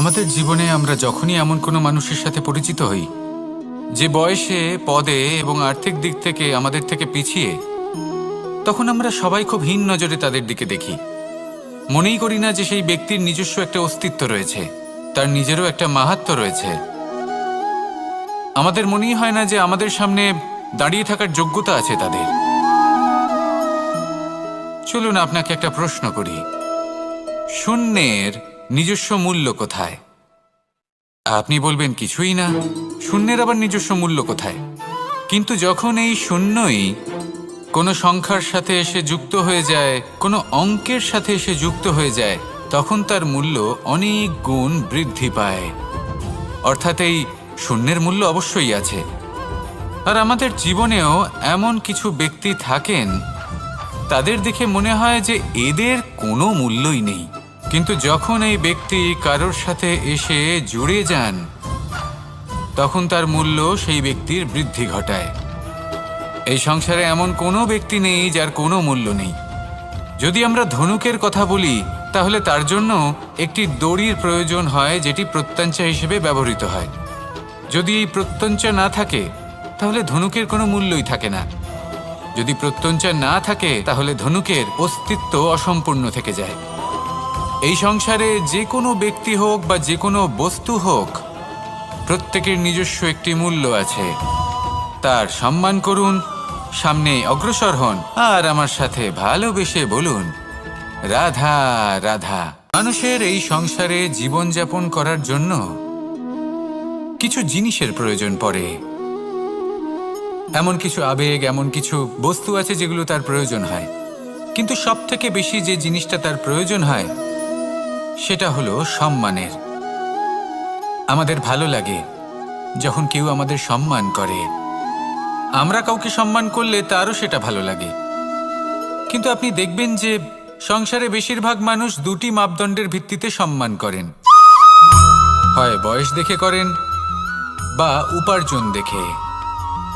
আমাদের জীবনে আমরা যখনই এমন কোনো মানুষের সাথে পরিচিত হই যে বয়সে, পদে এবং আর্থিক দিক থেকে আমাদের থেকে পিছিয়ে, তখন আমরা সবাই খুব হীন নজরে তাদের দিকে দেখি। মনেই করি না যে সেই ব্যক্তির নিজস্ব একটা অস্তিত্ব রয়েছে, তার নিজেরও একটা মাহাত্ম্য রয়েছে। আমাদের মনেই হয় না যে আমাদের সামনে দাঁড়িয়ে থাকার যোগ্যতা আছে তাদের। চলুন আপনাকে একটা প্রশ্ন করি, শূন্যের নিজস্ব মূল্য কোথায়? আপনি বলবেন কিছুই না। শূন্যের আবার নিজস্ব মূল্য কোথায়? কিন্তু যখন এই শূন্যই কোনো সংখ্যার সাথে এসে যুক্ত হয়ে যায়, কোনো অঙ্কের সাথে এসে যুক্ত হয়ে যায়, তখন তার মূল্য অনেক গুণ বৃদ্ধি পায়। অর্থাৎ এই শূন্যের মূল্য অবশ্যই আছে। আর আমাদের জীবনেও এমন কিছু ব্যক্তি থাকেন, তাদের দেখে মনে হয় যে এদের কোনো মূল্যই নেই। কিন্তু যখন এই ব্যক্তি কারোর সাথে এসে জুড়ে যান, তখন তার মূল্য সেই ব্যক্তির বৃদ্ধি ঘটায়। এই সংসারে এমন কোনো ব্যক্তি নেই যার কোনো মূল্য নেই। যদি আমরা ধনুকের কথা বলি, তাহলে তার জন্য একটি দড়ির প্রয়োজন হয়, যেটি প্রত্যঞ্চা হিসেবে ব্যবহৃত হয়। যদি এই প্রত্যঞ্চা না থাকে, তাহলে ধনুকের কোনো মূল্যই থাকে না। যদি প্রত্যঞ্চা না থাকে, তাহলে ধনুকের অস্তিত্ব অসম্পূর্ণ থেকে যায়। এই সংসারে যে কোনো ব্যক্তি হোক বা যে কোনো বস্তু হোক, প্রত্যেকের নিজস্ব একটি মূল্য আছে। তার সম্মান করুন, সামনে অগ্রসর হন, আর আমার সাথে ভালোবেসে বলুন রাধা রাধা। মানুষের এই সংসারে জীবনযাপন করার জন্য কিছু জিনিসের প্রয়োজন পড়ে। এমন কিছু আবেগ, এমন কিছু বস্তু আছে যেগুলো তার প্রয়োজন হয়। কিন্তু সব থেকে বেশি যে জিনিসটা তার প্রয়োজন হয়, সেটা হলো সম্মানের। আমাদের ভালো লাগে যখন কেউ আমাদের সম্মান করে। আমরা কাউকে সম্মান করলে তারও সেটা ভালো লাগে। কিন্তু আপনি দেখবেন যে সংসারে বেশিরভাগ মানুষ দুটি মাপদণ্ডের ভিত্তিতে সম্মান করেন। হয় বয়স দেখে করেন বা উপার্জন দেখে,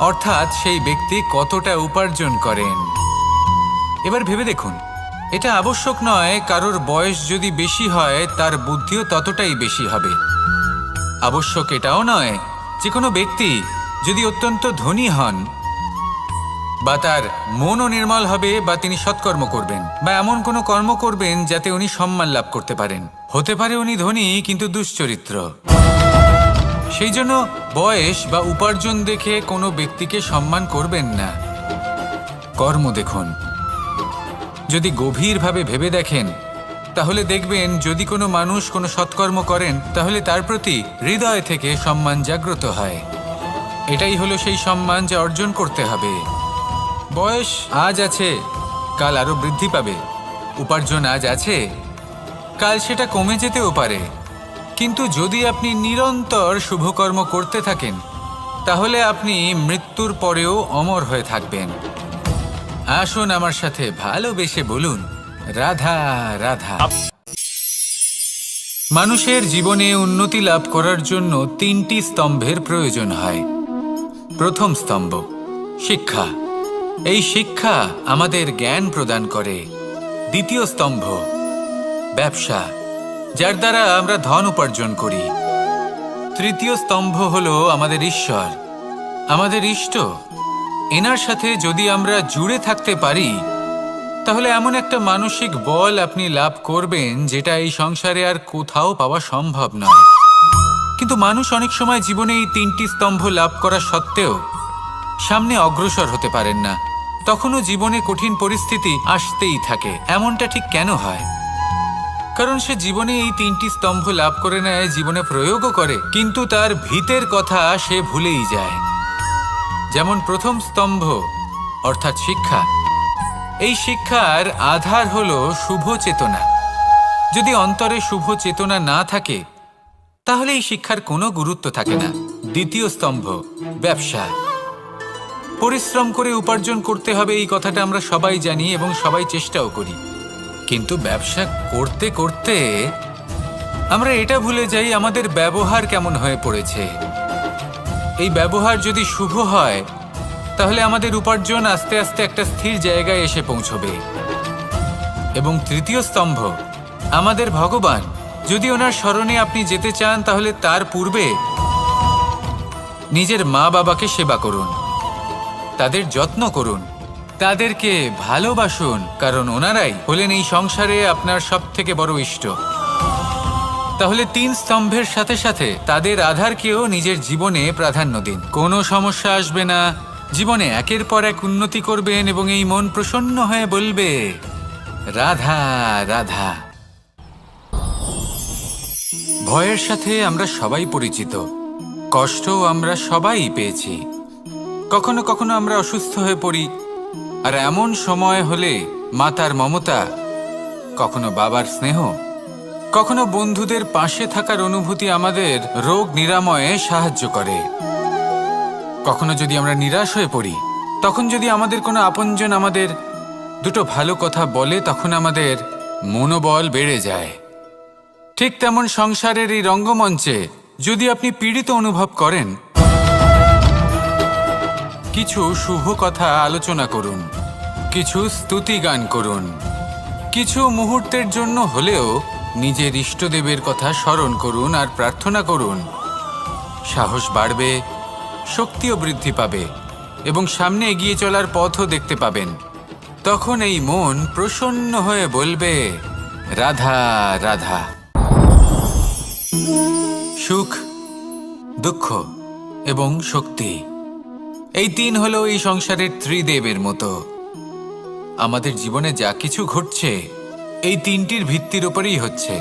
অর্থাৎ সেই ব্যক্তি কতটা উপার্জন করেন। এবার ভেবে দেখুন, এটা আবশ্যক নয় কারোর বয়স যদি বেশি হয় তার বুদ্ধিও ততটাই বেশি হবে। আবশ্যক এটাও নয় যে কোনো ব্যক্তি যদি অত্যন্ত ধনী হন বা তার মনও নির্মল হবে বা তিনি সৎকর্ম করবেন বা এমন কোনো কর্ম করবেন যাতে উনি সম্মান লাভ করতে পারেন। হতে পারে উনি ধনী কিন্তু দুশ্চরিত্র। সেই জন্য বয়স বা উপার্জন দেখে কোনো ব্যক্তিকে সম্মান করবেন না। কর্ম দেখুন। যদি গভীরভাবে ভেবে দেখেন, তাহলে দেখবেন যদি কোনো মানুষ কোনো সৎকর্ম করেন, তাহলে তার প্রতি হৃদয় থেকে সম্মান জাগ্রত হয়। এটাই হলো সেই সম্মান যা অর্জন করতে হবে। বয়স আজ আছে, কাল আরো বৃদ্ধি পাবে। উপার্জন আজ আছে, কাল সেটা কমে যেতেও পারে। কিন্তু যদি আপনি নিরন্তর শুভকর্ম করতে থাকেন, তাহলে আপনি মৃত্যুর পরেও অমর হয়ে থাকবেন। আসুন আমার সাথে ভালোবেসে বলুন রাধা রাধা। মানুষের জীবনে উন্নতি লাভ করার জন্য তিনটি স্তম্ভের প্রয়োজন হয়। প্রথম স্তম্ভ শিক্ষা। এই শিক্ষা আমাদের জ্ঞান প্রদান করে। দ্বিতীয় স্তম্ভ ব্যবসা, যার দ্বারা আমরা ধন উপার্জন করি। তৃতীয় স্তম্ভ হলো আমাদের ঈশ্বর, আমাদের ইষ্ট। এনার সাথে যদি আমরা জুড়ে থাকতে পারি, তাহলে এমন একটা মানসিক বল আপনি লাভ করবেন যেটা এই সংসারে আর কোথাও পাওয়া সম্ভব নয়। কিন্তু মানুষ অনেক সময় জীবনে এই তিনটি স্তম্ভ লাভ করা সত্ত্বেও সামনে অগ্রসর হতে পারেন না। তখনও জীবনে কঠিন পরিস্থিতি আসতেই থাকে। এমনটা ঠিক কেন হয়? কারণ সে জীবনে এই তিনটি স্তম্ভ লাভ করে নেয়, জীবনে প্রয়োগও করে, কিন্তু তার ভিতের কথা সে ভুলেই যায়। যেমন প্রথম স্তম্ভ অর্থাৎ শিক্ষা। এই শিক্ষার আধার হলো শুভ চেতনা। যদি অন্তরে শুভ চেতনা না থাকে, তাহলে এই শিক্ষার কোনো গুরুত্ব থাকে না। দ্বিতীয় স্তম্ভ ব্যবসা। পরিশ্রম করে উপার্জন করতে হবে, এই কথাটা আমরা সবাই জানি এবং সবাই চেষ্টাও করি। কিন্তু ব্যবসা করতে করতে আমরা এটা ভুলে যাই আমাদের ব্যবহার কেমন হয়ে পড়েছে। এই ব্যবহার যদি শুভ হয়, তাহলে আমাদের উপার্জন আস্তে আস্তে একটা স্থির জায়গায় এসে পৌঁছবে। এবং তৃতীয় স্তম্ভ আমাদের ভগবান, যদি ওনার স্মরণে আপনি যেতে চান তাহলে তার পূর্বে নিজের মা বাবাকে সেবা করুন, তাদের যত্ন করুন, তাদেরকে ভালোবাসুন, কারণ ওনারাই হলেন এই সংসারে আপনার সবথেকে বড় ইষ্ট। তাহলে 3 স্তম্ভের সাথে সাথে তাদের আধারকেও নিজের জীবনে প্রাধান্য দিন। কোনো সমস্যা আসবে না, জীবনে একের পর এক উন্নতি করবেন এবং এই মন প্রসন্ন হয়ে বলবে, রাধা রাধা। ভয়ের সাথে আমরা সবাই পরিচিত, কষ্টও আমরা সবাই পেয়েছি। কখনো কখনো আমরা অসুস্থ হয়ে পড়ি, আর এমন সময় হলে মাতার মমতা, কখনো বাবার স্নেহ, কখনো বন্ধুদের পাশে থাকার অনুভূতি আমাদের রোগ নিরাময়ে সাহায্য করে। কখনো যদি আমরা নিরাশ হয়ে পড়ি, তখন যদি আমাদের কোনো আপনজন আমাদের দুটো ভালো কথা বলে, তখন আমাদের মনোবল বেড়ে যায়। ঠিক তেমন সংসারের এই রঙ্গমঞ্চে যদি আপনি পীড়িত অনুভব করেন, কিছু শুভ কথা আলোচনা করুন, কিছু স্তুতি গান করুন, কিছু মুহূর্তের জন্য হলেও নিজের ইষ্টদেবের কথা স্মরণ করুন আর প্রার্থনা করুন। সাহস বাড়বে, শক্তিও বৃদ্ধি পাবে এবং সামনে এগিয়ে চলার পথও দেখতে পাবেন। তখন এই মন প্রসন্ন হয়ে বলবে, রাধা রাধা। সুখ, দুঃখ এবং শক্তি, এই 3 হলো এই সংসারের ত্রিদেবের মতো। আমাদের জীবনে যা কিছু ঘটছে এই 3টির ভিত্তির উপরেই হচ্ছে।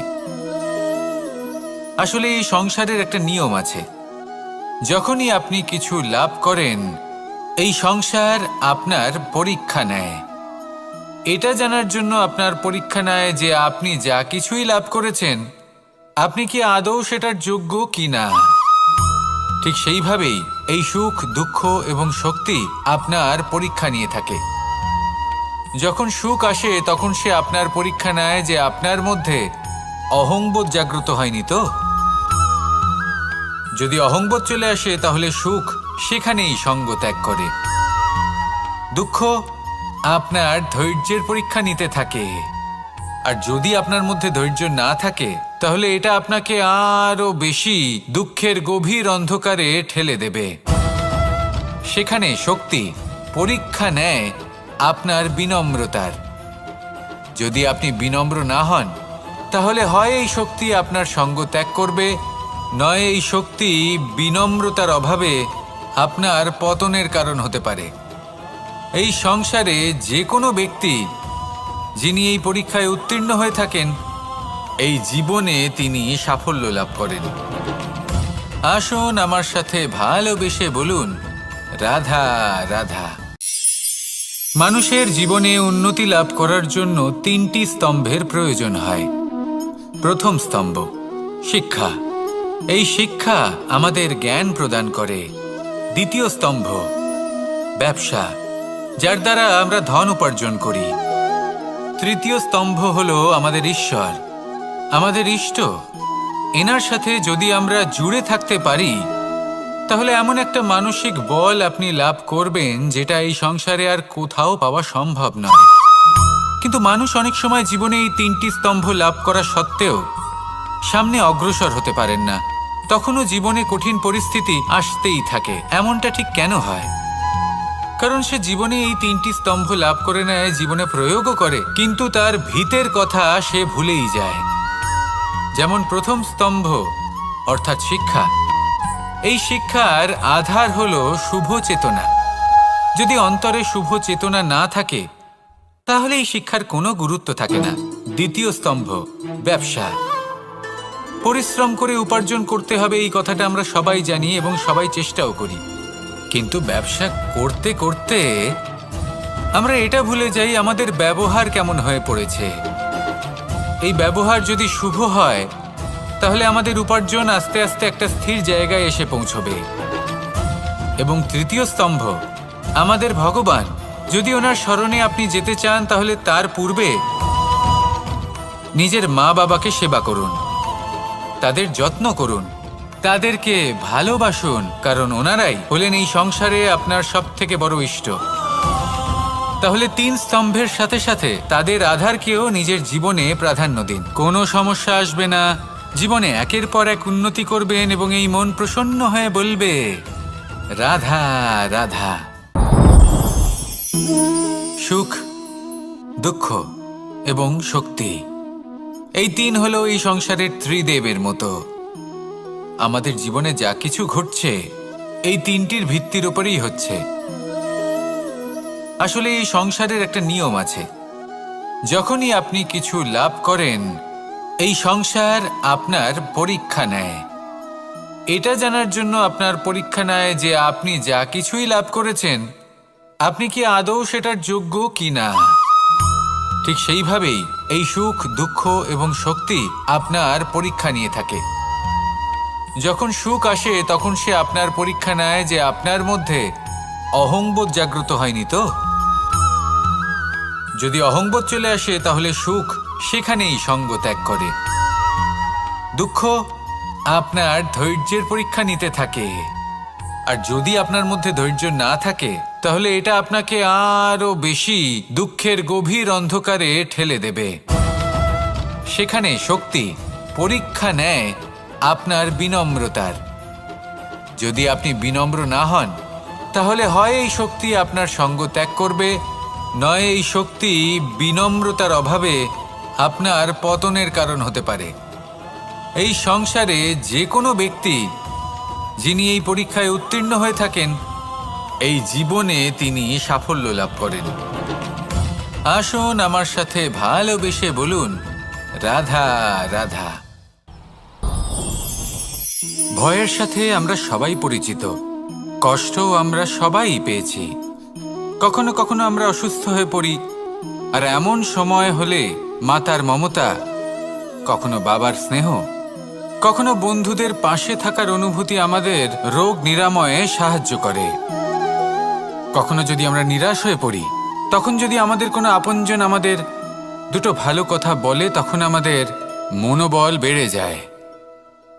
আসলে এই সংসারের একটা নিয়ম আছে, যখনই আপনি কিছু লাভ করেন, এই সংসার আপনার পরীক্ষা নেয়। এটা জানার জন্য আপনার পরীক্ষা নেয় যে আপনি যা কিছুই লাভ করেছেন, আপনি কি আদৌ সেটার যোগ্য কি না। ঠিক সেইভাবেই এই সুখ, দুঃখ এবং শক্তি আপনার পরীক্ষা নিয়ে থাকে। যখন সুখ আসে তখন সে আপনার পরীক্ষা নেয় যে আপনার মধ্যে অহংবোধ জাগ্রত হয়নি তো। যদি অহংবোধ চলে আসে তাহলে সুখ সেখানেই সঙ্গ ত্যাগ করে। দুঃখ আপনার ধৈর্যের পরীক্ষা নিতে থাকে, আর যদি আপনার মধ্যে ধৈর্য না থাকে তাহলে এটা আপনাকে আরো বেশি দুঃখের গভীর অন্ধকারে ঠেলে দেবে। সেখানে শক্তি পরীক্ষা নেয় আপনার বিনম্রতার। যদি আপনি বিনম্র না হন তাহলে হয় এই শক্তি আপনার সঙ্গ ত্যাগ করবে, নয় এই শক্তি বিনম্রতার অভাবে আপনার পতনের কারণ হতে পারে। এই সংসারে যে কোনো ব্যক্তি যিনি এই পরীক্ষায় উত্তীর্ণ হয়ে থাকেন, এই জীবনে তিনি সাফল্য লাভ করেন। আসুন আমার সাথে ভালোবেসে বলুন, রাধা রাধা। মানুষের জীবনে উন্নতি লাভ করার জন্য 3টি স্তম্ভের প্রয়োজন হয়। প্রথম স্তম্ভ শিক্ষা, এই শিক্ষা আমাদের জ্ঞান প্রদান করে। দ্বিতীয় স্তম্ভ ব্যবসা, যার দ্বারা আমরা ধন উপার্জন করি। তৃতীয় স্তম্ভ হলো আমাদের ঈশ্বর, আমাদের ইষ্ট। এনার সাথে যদি আমরা জুড়ে থাকতে পারি তাহলে এমন একটা মানসিক বল আপনি লাভ করবেন যেটা এই সংসারে আর কোথাও পাওয়া সম্ভব নয়। কিন্তু মানুষ অনেক সময় জীবনে এই 3টি স্তম্ভ লাভ করা সত্ত্বেও সামনে অগ্রসর হতে পারেন না। তখনও জীবনে কঠিন পরিস্থিতি আসতেই থাকে। এমনটা ঠিক কেন হয়? কারণ সে জীবনে এই 3টি স্তম্ভ লাভ করে নেয়, জীবনে প্রয়োগও করে, কিন্তু তার ভিতের কথা সে ভুলেই যায়। যেমন প্রথম স্তম্ভ অর্থাৎ শিক্ষা, এই শিক্ষার আধার হলো শুভ চেতনা। যদি অন্তরে শুভ চেতনা না থাকে তাহলে এই শিক্ষার কোনো গুরুত্ব থাকে না। দ্বিতীয় স্তম্ভ ব্যবসা, পরিশ্রম করে উপার্জন করতে হবে, এই কথাটা আমরা সবাই জানি এবং সবাই চেষ্টাও করি। কিন্তু ব্যবসা করতে করতে আমরা এটা ভুলে যাই আমাদের ব্যবহার কেমন হয়ে পড়েছে। এই ব্যবহার যদি শুভ হয় তাহলে আমাদের উপার্জন আস্তে আস্তে একটা স্থির জায়গায় এসে পৌঁছবে। এবং তৃতীয় স্তম্ভ আমাদের ভগবান, যদি ওনার স্মরণে আপনি যেতে চান তাহলে তার পূর্বে নিজের মা বাবাকে সেবা করুন, তাদের যত্ন করুন, তাদেরকে ভালোবাসুন, কারণ ওনারাই হলেন এই সংসারে আপনার সবথেকে বড় ইষ্ট। তাহলে 3 স্তম্ভের সাথে সাথে তাদের আধারকেও নিজের জীবনে প্রাধান্য দিন। কোনো সমস্যা আসবে না, জীবনে একের পর এক উন্নতি করবেন এবং এই মন প্রসন্ন হয়ে বলবে, রাধা রাধা। সুখ, দুঃখ এবং শক্তি, এই তিন হলো এই সংসারের ত্রিদেবের মতো। আমাদের জীবনে যা কিছু ঘটছে এই তিনটির ভিত্তির উপরেই হচ্ছে। আসলে এই সংসারের একটা নিয়ম আছে, যখনই আপনি কিছু লাভ করেন এই সংসার আপনার পরীক্ষা নেয়। এটা জানার জন্য আপনার পরীক্ষা নেয় যে আপনি যা কিছুই লাভ করেছেন আপনি কি আদৌ সেটার যোগ্য কিনা। ঠিক সেইভাবেই এই সুখ, দুঃখ এবং শক্তি আপনার পরীক্ষা নিয়ে থাকে। যখন সুখ আসে তখন সে আপনার পরীক্ষা নেয় যে আপনার মধ্যে অহংবোধ জাগ্রত হয়নি তো। যদি অহংবোধ চলে আসে তাহলে সুখ সেখানেই সঙ্গ ত্যাগ করে। দুঃখ আপনার ধৈর্যের পরীক্ষা নিতে থাকে, আর যদি আপনার মধ্যে ধৈর্য না থাকে তাহলে এটা আপনাকে আরো বেশি দুঃখের গভীর অন্ধকারে ঠেলে দেবে। সেখানে শক্তি পরীক্ষা নেয় আপনার বিনম্রতার। যদি আপনি বিনম্র না হন তাহলে হয় এই শক্তি আপনার সঙ্গ ত্যাগ করবে, নয় এই শক্তি বিনম্রতার অভাবে আপনার পতনের কারণ হতে পারে। এই সংসারে যে কোনো ব্যক্তি যিনি এই পরীক্ষায় উত্তীর্ণ হয়ে থাকেন এই জীবনে তিনি সাফল্য লাভ করেন। আসুন আমার সাথে ভালোবেসে বলুন, রাধা রাধা। ভয়ের সাথে আমরা সবাই পরিচিত, কষ্টও আমরা সবাই পেয়েছি। কখনো কখনো আমরা অসুস্থ হয়ে পড়ি, আর এমন সময় হলে মাতার মমতা, কখনো বাবার স্নেহ, কখনো বন্ধুদের পাশে থাকার অনুভূতি আমাদের রোগ নিরাময়ে সাহায্য করে। কখনো যদি আমরা নিরাশ হয়ে পড়ি, তখন যদি আমাদের কোনো আপনজন আমাদের দুটো ভালো কথা বলে তখন আমাদের মনোবল বেড়ে যায়।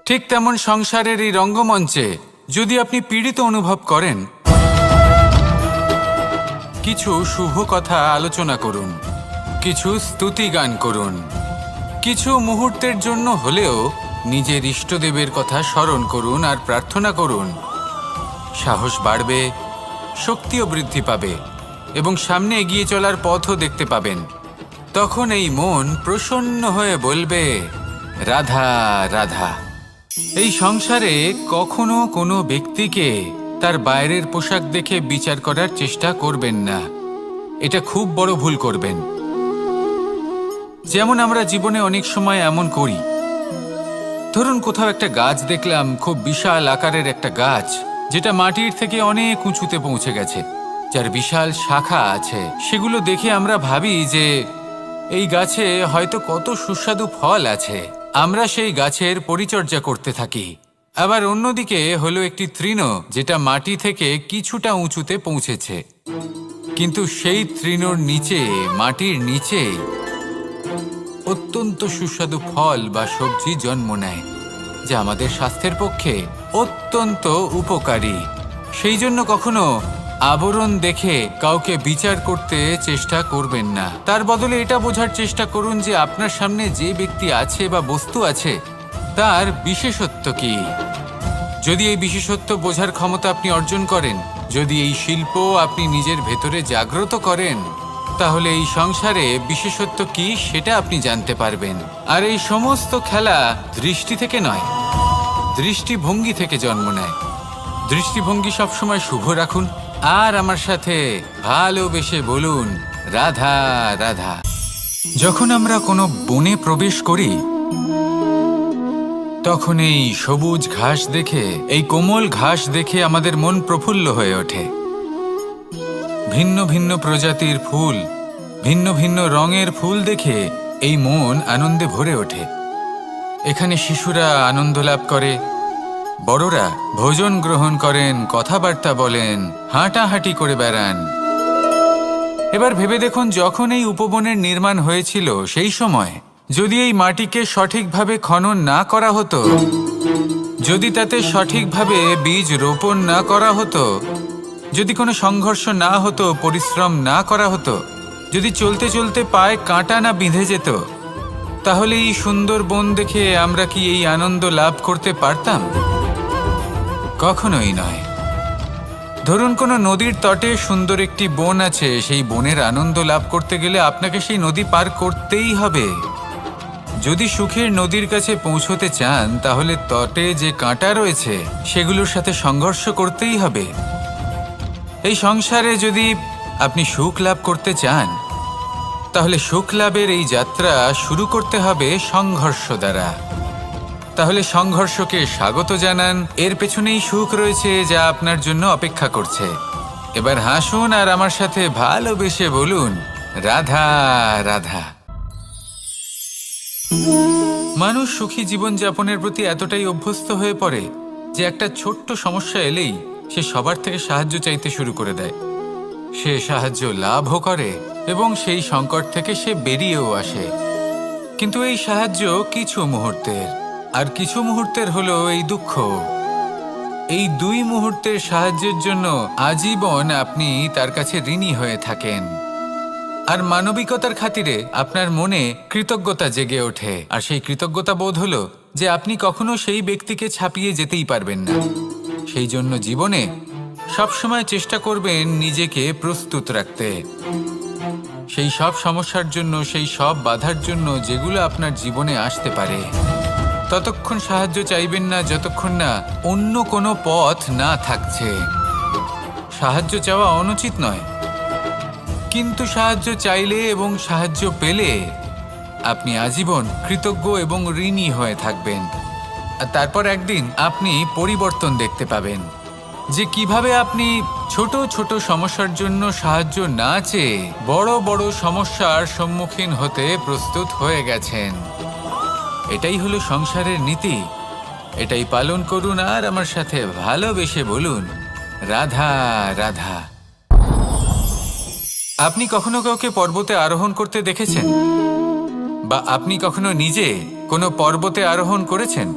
ঠিক তেমন সংসারের এই রঙ্গমঞ্চে যদি আপনি পীড়িত অনুভব করেন, কিছু শুভ কথা আলোচনা করুন, কিছু স্তুতি গান করুন, কিছু মুহূর্তের জন্য হলেও নিজের ইষ্টদেবের কথা স্মরণ করুন আর প্রার্থনা করুন। সাহস বাড়বে, শক্তিও বৃদ্ধি পাবে এবং সামনে এগিয়ে চলার পথও দেখতে পাবেন। তখন এই মন প্রসন্ন হয়ে বলবে, রাধা রাধা। এই সংসারে কখনো কোনো ব্যক্তিকে তার বাইরের পোশাক দেখে বিচার করার চেষ্টা করবেন না, এটা খুব বড় ভুল করবেন। যেমন আমরা জীবনে অনেক সময় এমন করি, ধরুন কোথাও একটা গাছ দেখলাম, খুব বিশাল আকারের একটা গাছ যেটা মাটির থেকে অনেক উঁচুতে পৌঁছে গেছে, যার বিশাল শাখা আছে। সেগুলো দেখে আমরা ভাবি যে এই গাছে হয়তো কত সুস্বাদু ফল আছে, আমরা সেই গাছের পরিচর্যা করতে থাকি। আবার অন্যদিকে হলো একটি তৃণ যেটা মাটি থেকে কিছুটা উঁচুতে পৌঁছেছে, কিন্তু সেই তৃণর নিচে, মাটির নিচে অত্যন্ত সুস্বাদু ফল বা সবজি জন্ম নেয়, যা আমাদের স্বাস্থ্যের পক্ষে অত্যন্ত উপকারী। সেই জন্য কখনো আবরণ দেখে কাউকে বিচার করতে চেষ্টা করবেন না। তার বদলে এটা বোঝার চেষ্টা করুন যে আপনার সামনে যে ব্যক্তি আছে বা বস্তু আছে তার বিশেষত্ব কি। যদি এই বিশেষত্ব বোঝার ক্ষমতা আপনি অর্জন করেন, যদি এই শিল্প আপনি নিজের ভেতরে জাগ্রত করেন, তাহলে এই সংসারে বিশেষত্ব কি সেটা আপনি জানতে পারবেন। আর এই সমস্ত খেলা দৃষ্টি থেকে নয়, দৃষ্টিভঙ্গি থেকে জন্ম নেয়। দৃষ্টিভঙ্গি সবসময় শুভ রাখুন আর আমার সাথে ভালোবেসে বলুন, রাধা রাধা। যখন আমরা কোনো বনে প্রবেশ করি তখন এই সবুজ ঘাস দেখে, এই কোমল ঘাস দেখে আমাদের মন প্রফুল্ল হয়ে ওঠে। ভিন্ন ভিন্ন প্রজাতির ফুল, ভিন্ন ভিন্ন রঙের ফুল দেখে এই মন আনন্দে ভরে ওঠে। এখানে শিশুরা আনন্দ লাভ করে, বড়রা ভোজন গ্রহণ করেন, কথাবার্তা বলেন, হাঁটাহাঁটি করে বেড়ান। এবার ভেবে দেখুন, যখন এই উপবনের নির্মাণ হয়েছিল সেই সময় যদি এই মাটিকে সঠিকভাবে খনন না করা হতো, যদি তাতে সঠিকভাবে বীজ রোপণ না করা হতো, যদি কোনো সংঘর্ষ না হতো, পরিশ্রম না করা হতো, যদি চলতে চলতে পায়ে কাঁটা না বিঁধে যেত, তাহলে এই সুন্দর বন দেখে আমরা কি এই আনন্দ লাভ করতে পারতাম? কখনোই নয়। ধরুন কোনো নদীর তটে সুন্দর একটি বন আছে, সেই বনের আনন্দ লাভ করতে গেলে আপনাকে সেই নদী পার করতেই হবে। যদি সুখের নদীর কাছে পৌঁছতে চান তাহলে তটে যে কাঁটা রয়েছে সেগুলোর সাথে সংঘর্ষ করতেই হবে। এই সংসারে যদি আপনি সুখ লাভ করতে চান তাহলে সুখ লাভের এই যাত্রা শুরু করতে হবে সংঘর্ষ দ্বারা। তাহলে সংঘর্ষকে স্বাগত জানান, এর পেছনেই সুখ রয়েছে যা আপনার জন্য অপেক্ষা করছে। এবার হাসুন আর আমার সাথে ভালোবেসে বলুন, রাধা রাধা। মানুষ সুখী জীবনযাপনের প্রতি এতটাই অভ্যস্ত হয়ে পড়ে যে একটা ছোট্ট সমস্যা এলেই সে সবার থেকে সাহায্য চাইতে শুরু করে দেয়। সে সাহায্য লাভও করে এবং সেই সংকট থেকে সে বেরিয়েও আসে। কিন্তু এই সাহায্য কিছু মুহূর্তের, আর কিছু মুহূর্তের হলো এই দুঃখ। এই 2 মুহূর্তের সাহায্যের জন্য আজীবন আপনি তার কাছে ঋণী হয়ে থাকেন। আর মানবিকতার খাতিরে আপনার মনে কৃতজ্ঞতা জেগে ওঠে, আর সেই কৃতজ্ঞতা বোধ হলো যে আপনি কখনো সেই ব্যক্তিকে ছাপিয়ে যেতেই পারবেন না। সেই জন্য জীবনে সবসময় চেষ্টা করবেন নিজেকে প্রস্তুত রাখতে সেই সব সমস্যার জন্য, সেই সব বাধার জন্য যেগুলো আপনার জীবনে আসতে পারে। ততক্ষণ সাহায্য চাইবেন না যতক্ষণ না অন্য কোনো পথ না থাকছে। সাহায্য চাওয়া অনুচিত নয়, কিন্তু সাহায্য চাইলে এবং সাহায্য পেলে আপনি আজীবন কৃতজ্ঞ এবং ঋণী হয়ে থাকবেন। আর তারপর একদিন আপনি পরিবর্তন দেখতে পাবেন যে কিভাবে আপনি ছোট ছোট সমস্যার জন্য সাহায্য না চেয়ে বড় বড় সমস্যার সম্মুখীন হতে প্রস্তুত হয়ে গেছেন। এটাই হলো সংসারের নীতি। এটাই পালন করুন আর আমার সাথে ভালোবেসে বলুন, রাধা রাধা। আপনি কখনো কাউকে পর্বতে আরোহণ করতে দেখেছেন? বা আপনি কখনো নিজে কোনো পর্বতে আরোহণ করেছেন?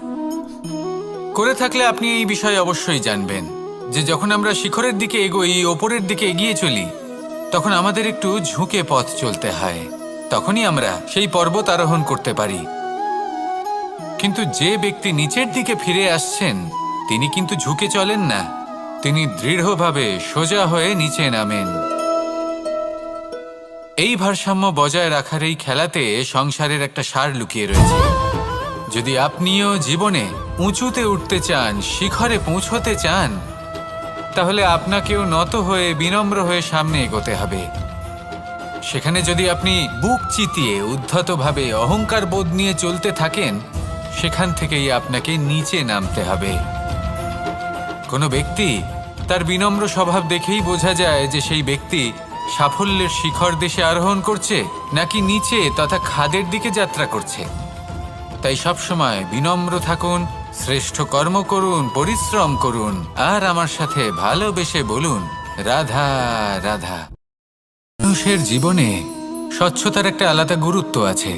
করে থাকলে আপনি এই বিষয়ে অবশ্যই জানবেন যে যখন আমরা শিখরের দিকে এগোই, ওপরের দিকে এগিয়ে চলি, তখন আমাদের একটু ঝুঁকে পথ চলতে হয়। তখনই আমরা সেই পর্বত আরোহণ করতে পারি। কিন্তু যে ব্যক্তি নিচের দিকে ফিরে আসছেন তিনি কিন্তু ঝুঁকে চলেন না, তিনি দৃঢ়ভাবে সোজা হয়ে নিচে নামেন। এই ভারসাম্য বজায় রাখার এই খেলাতে সংসারের একটা সার লুকিয়ে রয়েছে। যদি আপনিও জীবনে উঁচুতে উঠতে চান, শিখরে পৌঁছতে চান, তাহলে আপনাকেও নত হয়ে বিনম্র হয়ে সামনে এগোতে হবে। সেখানে যদি আপনি বুক চিতিয়ে উদ্ধতভাবে অহংকার বোধ নিয়ে চলতে থাকেন, সেখান থেকেই আপনাকে নিচে নামতে হবে। কোনো ব্যক্তি তার বিনম্র স্বভাব দেখেই বোঝা যায় যে সেই ব্যক্তি সাফল্যের শিখর দেশে আরোহণ করছে নাকি নিচে তথা খাদের দিকে যাত্রা করছে। তাই সবসময় বিনম্র থাকুন, শ্রেষ্ঠ কর্ম করুন, পরিশ্রম করুন আর আমার সাথে ভালোবেসে বলুন, রাধা রাধা। মানুষের জীবনে স্বচ্ছতার একটা আলাদা গুরুত্ব আছে।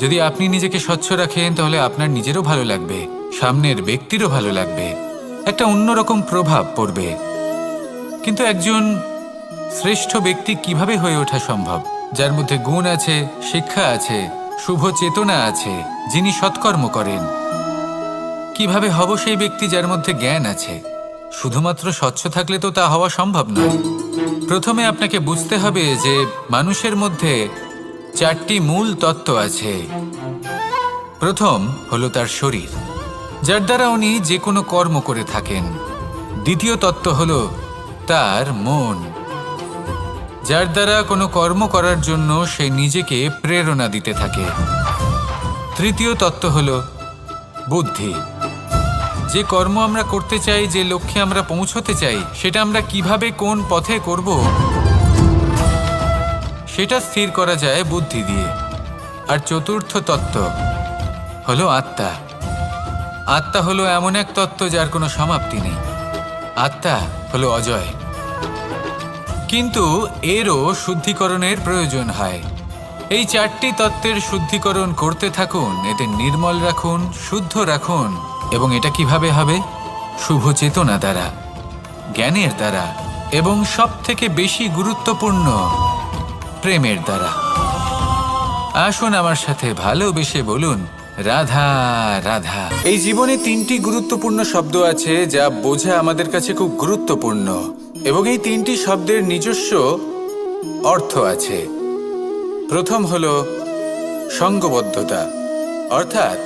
যদি আপনি নিজেকে স্বচ্ছ রাখেন তাহলে আপনার নিজেরও ভালো লাগবে, সামনের ব্যক্তিরও ভালো লাগবে, একটা অন্যরকম প্রভাব পড়বে। কিন্তু একজন শ্রেষ্ঠ ব্যক্তি কিভাবে হয়ে ওঠা সম্ভব? যার মধ্যে গুণ আছে, শিক্ষা আছে, শুভ চেতনা আছে, যিনি সৎকর্ম করেন। কিভাবে হব সেই ব্যক্তি যার মধ্যে জ্ঞান আছে? শুধুমাত্র স্বচ্ছ থাকলে তো তা হওয়া সম্ভব নয়। প্রথমে আপনাকে বুঝতে হবে যে মানুষের মধ্যে 4টি মূল তত্ত্ব আছে। প্রথম হলো তার শরীর, যার দ্বারা উনি যে কোনো কর্ম করে থাকেন। দ্বিতীয় তত্ত্ব হলো তার মন, যার দ্বারা কোনো কর্ম করার জন্য সে নিজেকে প্রেরণা দিতে থাকে। তৃতীয় তত্ত্ব হলো বুদ্ধি, যে কর্ম আমরা করতে চাই, যে লক্ষ্যে আমরা পৌঁছতে চাই, সেটা আমরা কিভাবে কোন পথে করব সেটা স্থির করা যায় বুদ্ধি দিয়ে। আর চতুর্থ তত্ত্ব হলো আত্মা। আত্মা হলো এমন এক তত্ত্ব যার কোনো সমাপ্তি নেই। আত্মা হলো অজয়, কিন্তু এরও শুদ্ধিকরণের প্রয়োজন হয়। এই 4টি তত্ত্বের শুদ্ধিকরণ করতে থাকুন, এতে নির্মল রাখুন, শুদ্ধ রাখুন। এবং এটা কিভাবে হবে? শুভ চেতনা দ্বারা, জ্ঞানের দ্বারা এবং সব থেকে বেশি গুরুত্বপূর্ণ প্রেমের দ্বারা। আসুন আমার সাথে ভালোবেসে বলুন, রাধা রাধা। এই জীবনে 3টি গুরুত্বপূর্ণ শব্দ আছে যা বোঝা আমাদের কাছে খুব গুরুত্বপূর্ণ, এবং এই 3টি শব্দের নিজস্ব অর্থ আছে। প্রথম হলো সঙ্গবদ্ধতা, অর্থাৎ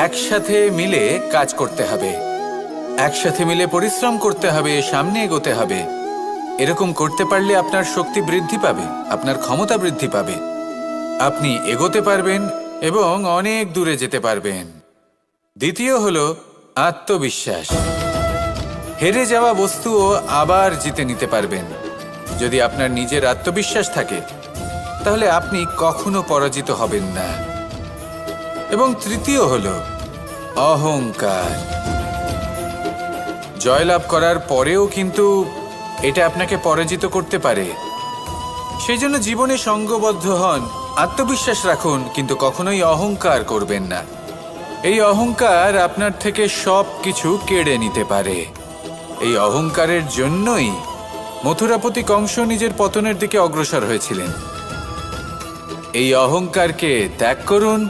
একসাথে মিলে কাজ করতে হবে, একসাথে মিলে পরিশ্রম করতে হবে, সামনে এগোতে হবে। এরকম করতে পারলে আপনার শক্তি বৃদ্ধি পাবে, আপনার ক্ষমতা বৃদ্ধি পাবে, আপনি এগোতে পারবেন এবং অনেক দূরে যেতে পারবেন। দ্বিতীয় হলো আত্মবিশ্বাস। হেরে যাওয়া বস্তুও আবার জিতে নিতে পারবেন। যদি আপনার নিজের আত্মবিশ্বাস থাকে তাহলে আপনি কখনো পরাজিত হবেন না। এবং তৃতীয় হলো অহংকার। জয়লাভ করার পরেও কিন্তু এটা আপনাকে পরাজিত করতে পারে। সেই জন্য জীবনে সঙ্গবদ্ধ হন, আত্মবিশ্বাস রাখুন, কিন্তু কখনোই অহংকার করবেন না। এই অহংকার আপনার থেকে সব কিছু কেড়ে নিতে পারে। এই অহংকারের জন্যই মথুরাপতি কংস নিজের পতনের দিকে অগ্রসর হয়েছিলেন। এই অহংকারকে ত্যাগ করুন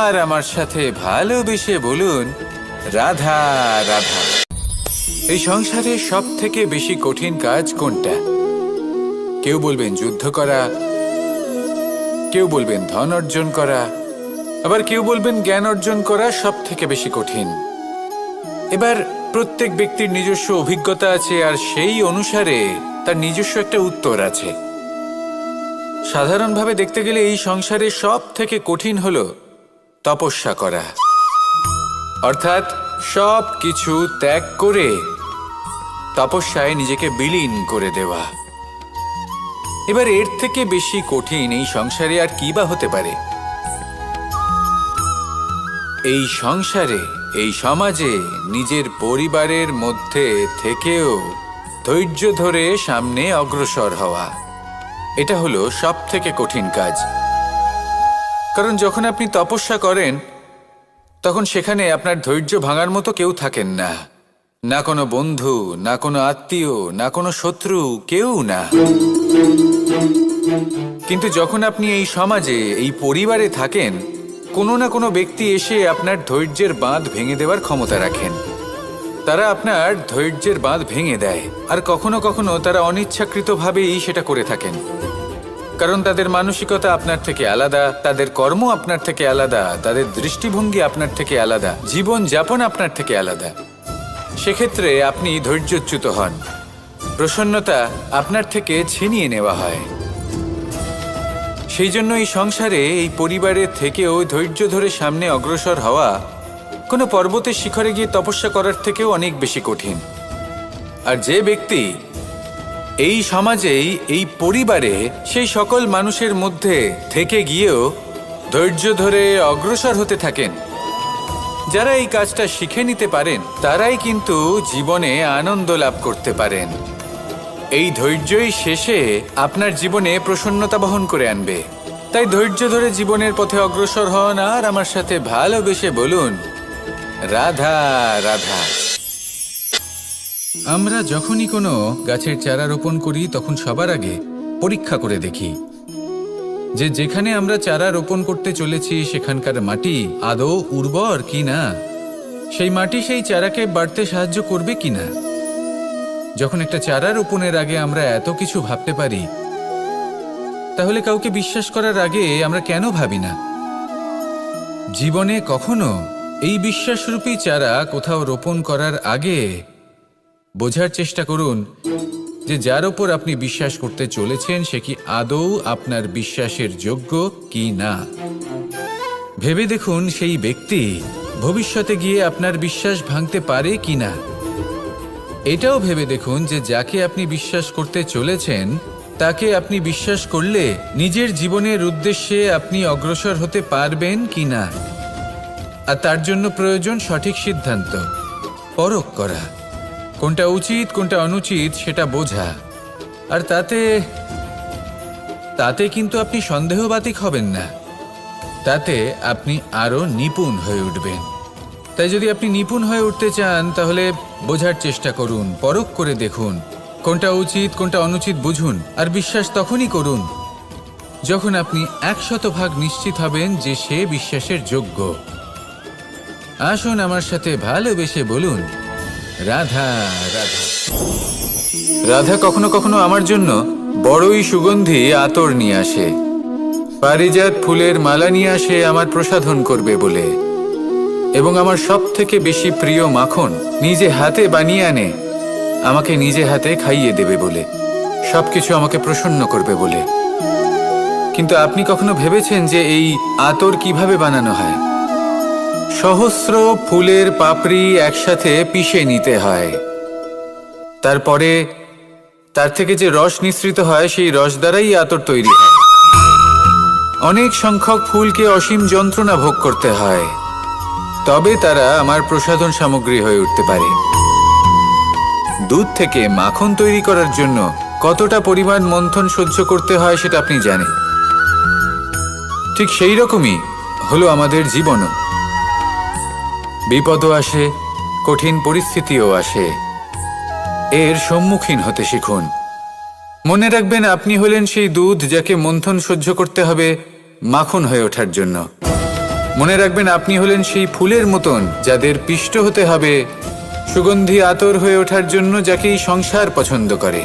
আর আমার সাথে ভালোবেসে বলুন, রাধা রাধা। এই সংসারে সব থেকে বেশি কঠিন কাজ কোনটা? কেউ বলবেন যুদ্ধ করা, কেউ বলবেন ধন অর্জন করা, আবার কেউ বলবেন জ্ঞান অর্জন করা সব থেকে বেশি কঠিন। এবার প্রত্যেক ব্যক্তির নিজস্ব অভিজ্ঞতা আছে আর সেই অনুসারে তার নিজস্ব একটা উত্তর আছে। সাধারণভাবে দেখতে গেলে এই সংসারে সব থেকে কঠিন হলো তপস্যা করা, অর্থাৎ সব কিছু ত্যাগ করে তপস্যায় নিজেকে বিলীন করে দেওয়া। এবার এর থেকে বেশি কঠিন এই সংসারে আর কি বা হতে পারে? এই সংসারে, এই সমাজে, নিজের পরিবারের মধ্যে থেকেও ধৈর্য ধরে সামনে অগ্রসর হওয়া, এটা হলো সব থেকে কঠিন কাজ। কারণ যখন আপনি তপস্যা করেন তখন সেখানে আপনার ধৈর্য ভাঙার মতো কেউ থাকেন না, না কোনো বন্ধু, না কোনো আত্মীয়, না কোনো শত্রু, কেউ না। কিন্তু যখন আপনি এই সমাজে, এই পরিবারে থাকেন, কোনো না কোনো ব্যক্তি এসে আপনার ধৈর্যের বাঁধ ভেঙে দেওয়ার ক্ষমতা রাখেন। তারা আপনার ধৈর্যের বাঁধ ভেঙে দেয়, আর কখনো কখনো তারা অনিচ্ছাকৃতভাবেই সেটা করে থাকেন। কারণ তাদের মানসিকতা আপনার থেকে আলাদা, তাদের কর্ম আপনার থেকে আলাদা, তাদের দৃষ্টিভঙ্গি আপনার থেকে আলাদা, জীবন যাপন আপনার থেকে আলাদা। সেক্ষেত্রে আপনি ধৈর্যচ্যুত হন, প্রসন্নতা আপনার থেকে ছিনিয়ে নেওয়া হয়। সেই জন্য এই সংসারে, এই পরিবারের থেকেও ধৈর্য ধরে সামনে অগ্রসর হওয়া কোনো পর্বতের শিখরে গিয়ে তপস্যা করার থেকেও অনেক বেশি কঠিন। আর যে ব্যক্তি এই সমাজেই, এই পরিবারে, সেই সকল মানুষের মধ্যে থেকে গিয়েও ধৈর্য ধরে অগ্রসর হতে থাকেন, যারা এই কাজটা শিখে নিতে পারেন, তারাই কিন্তু জীবনে আনন্দ লাভ করতে পারেন। এই ধৈর্যই শেষে আপনার জীবনে প্রসন্নতা বহন করে আনবে। তাই ধৈর্য ধরে জীবনের পথে অগ্রসর হন আর আমার সাথে ভালোবেসে বলুন, রাধা রাধা। আমরা যখনই কোনো গাছের চারা রোপণ করি তখন সবার আগে পরীক্ষা করে দেখি যে যেখানে আমরা চারা রোপণ করতে চলেছি সেখানকার মাটি আদৌ উর্বর কিনা, সেই মাটি সেই চারাকে বাড়তে সাহায্য করবে কিনা। যখন একটা চারা রোপণের আগে আমরা এত কিছু ভাবতে পারি, তাহলে কাউকে বিশ্বাস করার আগে আমরা কেন ভাবি না? জীবনে কখনো এই বিশ্বাসরূপী চারা কোথাও রোপণ করার আগে বোঝার চেষ্টা করুন যে যার ওপর আপনি বিশ্বাস করতে চলেছেন সে কি আদৌ আপনার বিশ্বাসের যোগ্য কি না। ভেবে দেখুন সেই ব্যক্তি ভবিষ্যতে গিয়ে আপনার বিশ্বাস ভাঙতে পারে কি না। এটাও ভেবে দেখুন যে যাকে আপনি বিশ্বাস করতে চলেছেন তাকে আপনি বিশ্বাস করলে নিজের জীবনের উদ্দেশ্যে আপনি অগ্রসর হতে পারবেন কি না। আর তার জন্য প্রয়োজন সঠিক সিদ্ধান্ত, পরখ করা, কোনটা উচিত কোনটা অনুচিত সেটা বোঝা। আর তাতে কিন্তু আপনি সন্দেহবাতিক হবেন না, তাতে আপনি আরো নিপুণ হয়ে উঠবেন। তাই যদি আপনি নিপুণ হয়ে উঠতে চান তাহলে বোঝার চেষ্টা করুন, পরখ করে দেখুন, কোনটা উচিত কোনটা অনুচিত বুঝুন, আর বিশ্বাস তখনই করুন যখন আপনি 100% নিশ্চিত হবেন যে সে বিশ্বাসের যোগ্য। আসুন আমার সাথে ভালোবেসে বলুন, রাধা রাধা। রাধা কখনো কখনো আমার জন্য বড়ই সুগন্ধি আতর নিয়ে আসে, পারিজাত ফুলের মালা নিয়ে আসে আমার প্রসাধন করবে বলে, এবং আমার সব থেকে বেশি প্রিয় মাখন নিজে হাতে বানিয়ে আনে আমাকে নিজে হাতে খাইয়ে দেবে বলে, সবকিছু আমাকে প্রসন্ন করবে বলে। কিন্তু আপনি কখনো ভেবেছেন যে এই আতর কিভাবে বানানো হয়? সহস্র ফুলের পাপড়ি একসাথে পিষে নিতে হয়, তারপরে তার থেকে যে রস নিঃসৃত হয় সেই রস দ্বারাই আতর তৈরি হয়। অনেক সংখ্যক ফুলকে অসীম যন্ত্রণা ভোগ করতে হয়, তবে তারা আমার প্রসাধন সামগ্রী হয়ে উঠতে পারে। দুধ থেকে মাখন তৈরি করার জন্য কতটা পরিমাণ মন্থন সহ্য করতে হয় সেটা আপনি জানেন। ঠিক সেই রকমই হলো আমাদের জীবনও। বিপদও আসে, কঠিন পরিস্থিতিও আসে, এর সম্মুখীন হতে শিখুন। মনে রাখবেন, আপনি হলেন সেই দুধ যাকে মন্থন সহ্য করতে হবে মাখন হয়ে ওঠার জন্য। মনে রাখবেন, আপনি হলেন সেই ফুলের মতন যাদের পিষ্ট হতে হবে সুগন্ধি আতর হয়ে ওঠার জন্য, যাকে এই সংসার পছন্দ করে।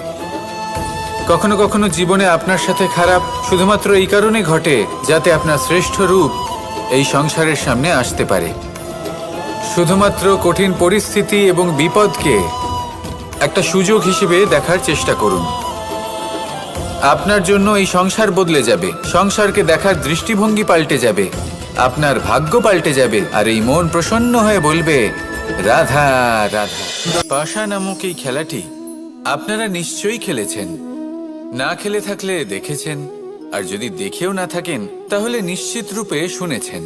কখনো কখনো জীবনে আপনার সাথে খারাপ শুধুমাত্র এই কারণে ঘটে যাতে আপনার শ্রেষ্ঠ রূপ এই সংসারের সামনে আসতে পারে। শুধুমাত্র কঠিন পরিস্থিতি এবং বিপদকে একটা সুযোগ হিসেবে দেখার চেষ্টা করুন। আপনার জন্য এই সংসার বদলে যাবে, সংসারকে দেখার দৃষ্টিভঙ্গি পাল্টে যাবে, আপনার ভাগ্য পাল্টে যাবে, আর এই মন প্রসন্ন হয়ে বলবে, রাধা রাধা। পাশা নামক এই খেলাটি আপনারা নিশ্চয়ই খেলেছেন, না খেলে থাকলে দেখেছেন, আর যদি দেখেও না থাকেন তাহলে নিশ্চিত রূপে শুনেছেন।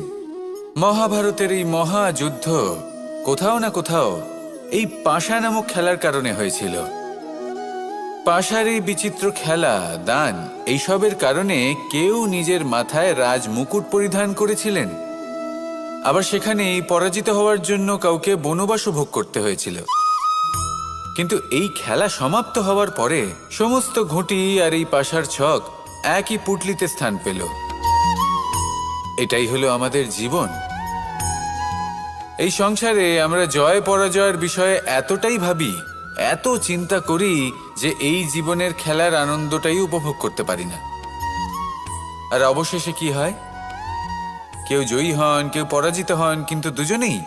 মহাভারতের এই মহাযুদ্ধ কোথাও না কোথাও এই পাশা নামক খেলার কারণে হয়েছিল। পাশার এই বিচিত্র খেলা, দান, এইসবের কারণে কেউ নিজের মাথায় রাজ মুকুট পরিধান করেছিলেন, আবার সেখানে পরাজিত হওয়ার জন্য কাউকে বনবাসও ভোগ করতে হয়েছিল। কিন্তু এই খেলা সমাপ্ত হওয়ার পরে সমস্ত ঘুঁটি আর এই পাশার ছক একই পুটলিতে স্থান পেল। এটাই হলো আমাদের জীবন। এই সংসারে আমরা জয় পরাজয়ের বিষয়ে এতটাই ভাবি, এত চিন্তা করি যে এই জীবনের খেলার আনন্দটাই উপভোগ করতে পারি না। আর অবশেষে কি হয়? কেউ জয়ী হন, কেউ পরাজিত হন, কিন্তু দুজনেই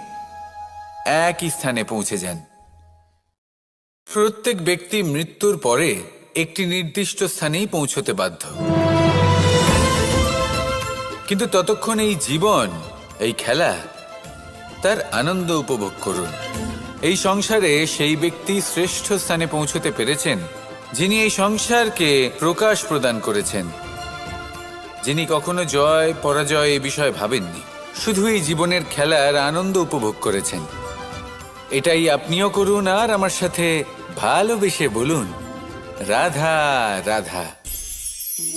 একই স্থানে পৌঁছে যান। প্রত্যেক ব্যক্তি মৃত্যুর পরে একটি নির্দিষ্ট স্থানেই পৌঁছতে বাধ্য, কিন্তু ততক্ষণ এই জীবন, এই খেলা, তার আনন্দ উপভোগ করুন। এই সংসারে সেই ব্যক্তি শ্রেষ্ঠ স্থানে পৌঁছতে পেরেছেন যিনি এই সংসারকে প্রকাশ প্রদান করেছেন, যিনি কখনো জয় পরাজয় এ বিষয়ে ভাবেননি, শুধু এই জীবনের খেলার আনন্দ উপভোগ করেছেন। এটাই আপনিও করুন, আর আমার সাথে ভালোবেসে বলুন, রাধা রাধা।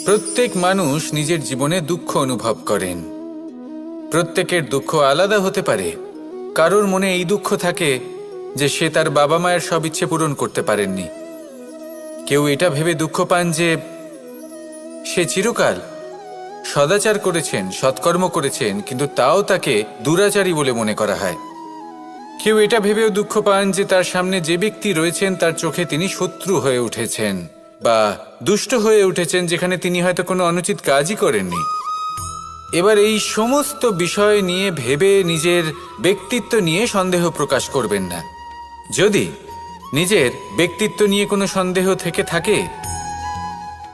প্রত্যেক মানুষ নিজের জীবনে দুঃখ অনুভব করেন। প্রত্যেকের দুঃখ আলাদা হতে পারে। কারোর মনে এই দুঃখ থাকে যে সে তার বাবা মায়ের সব ইচ্ছে পূরণ করতে পারেননি। কেউ এটা ভেবে দুঃখ পান যে সে চিরকাল সদাচার করেছেন, সৎকর্ম করেছেন, কিন্তু তাও তাকে দুরাচারী বলে মনে করা হয়। কেউ এটা ভেবেও দুঃখ পান যে তার সামনে যে ব্যক্তি রয়েছেন তার চোখে তিনি শত্রু হয়ে উঠেছেন বা দুষ্ট হয়ে উঠেছেন, যেখানে তিনি হয়তো কোনো অনুচিত কাজই করেননি। এবার এই সমস্ত বিষয় নিয়ে ভেবে নিজের ব্যক্তিত্ব নিয়ে সন্দেহ প্রকাশ করবেন না। যদি নিজের ব্যক্তিত্ব নিয়ে কোনো সন্দেহ থেকে থাকে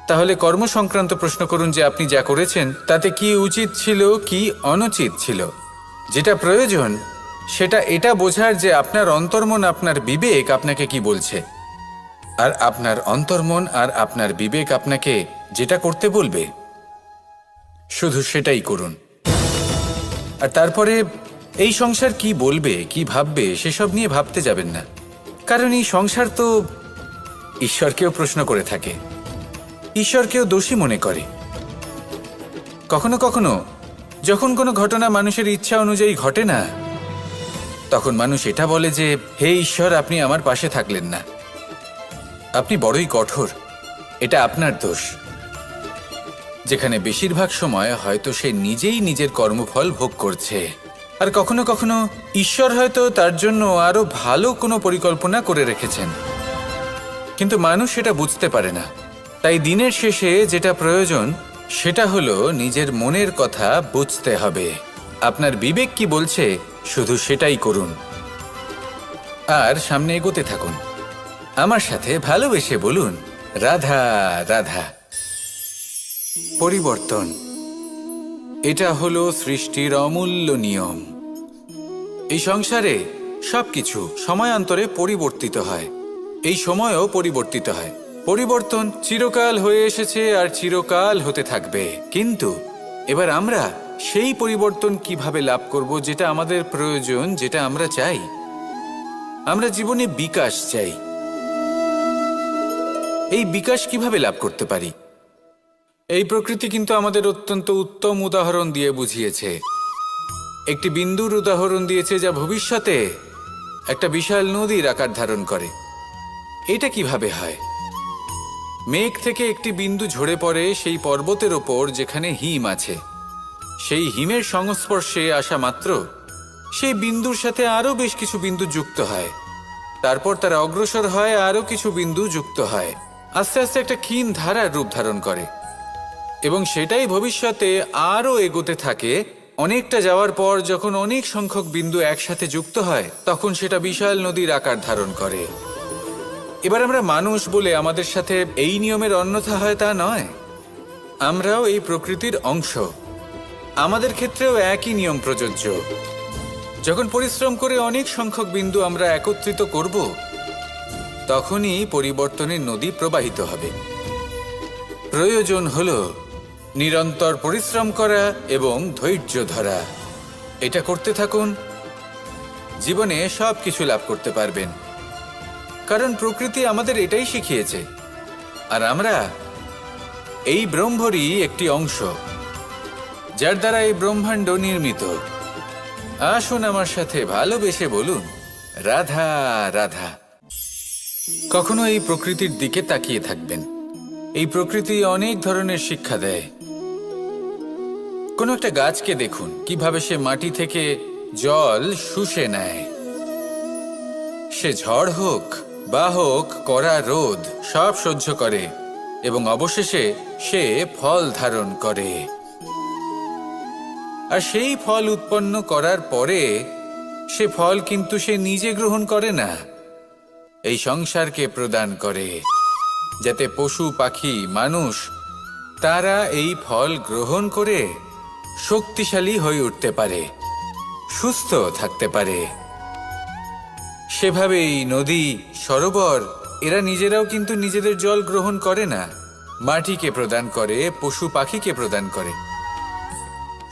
তাহলে কর্ম সংক্রান্ত প্রশ্ন করুন যে আপনি যা করেছেন তাতে কি উচিত ছিল, কি অনুচিত ছিল। যেটা প্রয়োজন সেটা এটা বোঝার যে আপনার অন্তর্মন, আপনার বিবেক আপনাকে কি বলছে, আর আপনার অন্তর্মন আর আপনার বিবেক আপনাকে যেটা করতে বলবে শুধু সেটাই করুন। আর তারপরে এই সংসার কি বলবে, কি ভাববে সেসব নিয়ে ভাবতে যাবেন না, কারণ এই সংসার তো ঈশ্বরকেও প্রশ্ন করে থাকে, ঈশ্বরকেও দোষী মনে করে। কখনো কখনো যখন কোনো ঘটনা মানুষের ইচ্ছা অনুযায়ী ঘটে না, তখন মানুষ এটা বলে যে হে ঈশ্বর, আপনি আমার পাশে থাকলেন না, আপনি বড়ই কঠোর, এটা আপনার দোষ। যেখানে বেশিরভাগ সময় হয়তো সে নিজেই নিজের কর্মফল ভোগ করছে, আর কখনো কখনো ঈশ্বর হয়তো তার জন্য আরো ভালো কোনো পরিকল্পনা করে রেখেছেন, কিন্তু মানুষ সেটা বুঝতে পারে না। তাই দিনের শেষে যেটা প্রয়োজন সেটা হলো নিজের মনের কথা বুঝতে হবে। আপনার বিবেক কি বলছে শুধু সেটাই করুন আর সামনে এগোতে থাকুন। আমার সাথে ভালোবেসে বলুন, রাধা রাধা। পরিবর্তন, এটা হলো সৃষ্টির অমূল্য নিয়ম। এই সংসারে সবকিছু সময়ান্তরে পরিবর্তিত হয়, এই সময়ও পরিবর্তিত হয়। পরিবর্তন চিরকাল হয়ে এসেছে আর চিরকাল হতে থাকবে, কিন্তু এবার আমরা সেই পরিবর্তন কিভাবে লাভ করব যেটা আমাদের প্রয়োজন, যেটা আমরা চাই। আমরা জীবনে বিকাশ চাই। এই বিকাশ কিভাবে লাভ করতে পারি? এই প্রকৃতি কিন্তু আমাদের অত্যন্ত উত্তম উদাহরণ দিয়ে বুঝিয়েছে। একটি বিন্দুর উদাহরণ দিয়েছে যা ভবিষ্যতে একটা বিশাল নদীর আকার ধারণ করে। এটা কিভাবে হয়? মেঘ থেকে একটি বিন্দু ঝরে পড়ে সেই পর্বতের ওপর যেখানে হিম আছে। সেই হিমের সংস্পর্শে আসা মাত্র সেই বিন্দুর সাথে আরো বেশ কিছু বিন্দু যুক্ত হয়। তারপর তারা অগ্রসর হয়, আরো কিছু বিন্দু যুক্ত হয়, আস্তে আস্তে একটা ক্ষীণ ধারার রূপ ধারণ করে, এবং সেটাই ভবিষ্যতে আরো এগোতে থাকে। অনেকটা যাওয়ার পর যখন অনেক সংখ্যক বিন্দু একসাথে যুক্ত হয়, তখন সেটা বিশাল নদীর আকার ধারণ করে। এবার আমরা মানুষ বলে আমাদের সাথে এই নিয়মের অন্যথা হয় তা নয়। আমরাও এই প্রকৃতির অংশ, আমাদের ক্ষেত্রেও একই নিয়ম প্রযোজ্য। যখন পরিশ্রম করে অনেক সংখ্যক বিন্দু আমরা একত্রিত করব, তখনই পরিবর্তনের নদী প্রবাহিত হবে। প্রয়োজন হলো নিরন্তর পরিশ্রম করা এবং ধৈর্য ধরা। এটা করতে থাকুন, জীবনে সব কিছু লাভ করতে পারবেন। কারণ প্রকৃতি আমাদের এটাই শিখিয়েছে, আর আমরা এই ব্রহ্মরই একটি অংশ, যার দ্বারা এই ব্রহ্মাণ্ড নির্মিত। আসুন আমার সাথে ভালোবেসে বলুন, রাধা রাধা। কখনো এই প্রকৃতির দিকে তাকিয়ে থাকবেন। এই প্রকৃতি অনেক ধরনের শিক্ষা দেয়। কোনো একটা গাছকে দেখুন কিভাবে সে মাটি থেকে জল শুষে নেয়। সে ঝড় হোক বা হোক কড়া রোদ সব সহ্য করে, এবং অবশেষে সে ফল ধারণ করে। আর সেই ফল উৎপন্ন করার পরে সে ফল কিন্তু সে নিজে গ্রহণ করে না, এই সংসারকে প্রদান করে, যাতে পশু পাখি মানুষ তারা এই ফল গ্রহণ করে শক্তিশালী হয়ে উঠতে পারে, সুস্থ থাকতে পারে। সেভাবেই নদী, সরোবর এরা নিজেরাও কিন্তু নিজেদের জল গ্রহণ করে না, মাটিকে প্রদান করে, পশু পাখিকে প্রদান করে।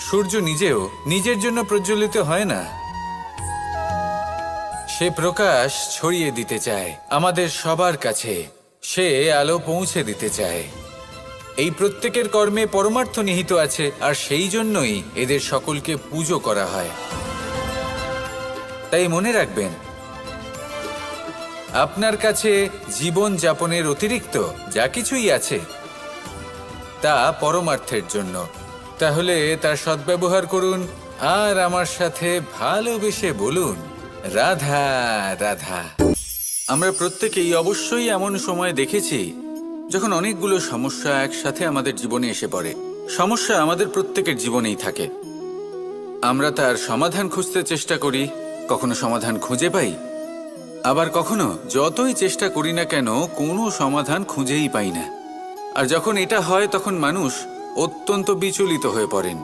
সূর্য নিজেও নিজের জন্য প্রজ্বলিত হয় না, সে প্রকাশ ছড়িয়ে দিতে চায় আমাদের সবার কাছে, সে আলো পৌঁছে দিতে চায়। এই প্রত্যেকের কর্মে পরমার্থ নিহিত আছে, আর সেই জন্যই এদের সকলকে পুজো করা হয়। তাই মনে রাখবেন, আপনার কাছে জীবন যাপনের অতিরিক্ত যা কিছুই আছে তা পরমার্থের জন্য। তাহলে তার সদ্ব্যবহার করুন আর আমার সাথে ভালোবেসে বলুন, রাধা রাধা। আমরা প্রত্যেকেই অবশ্যই এমন সময় দেখেছি যখন অনেকগুলো সমস্যা একসাথে আমাদের জীবনে এসে পড়ে। সমস্যা আমাদের প্রত্যেকের জীবনেই থাকে। আমরা তার সমাধান খুঁজতে চেষ্টা করি, কখনো সমাধান খুঁজে পাই, আবার কখনো যতই চেষ্টা করি না কেন কোনো সমাধান খুঁজেই পাই না। আর যখন এটা হয় তখন মানুষ অত্যন্ত বিচলিত হয়ে পড়েন।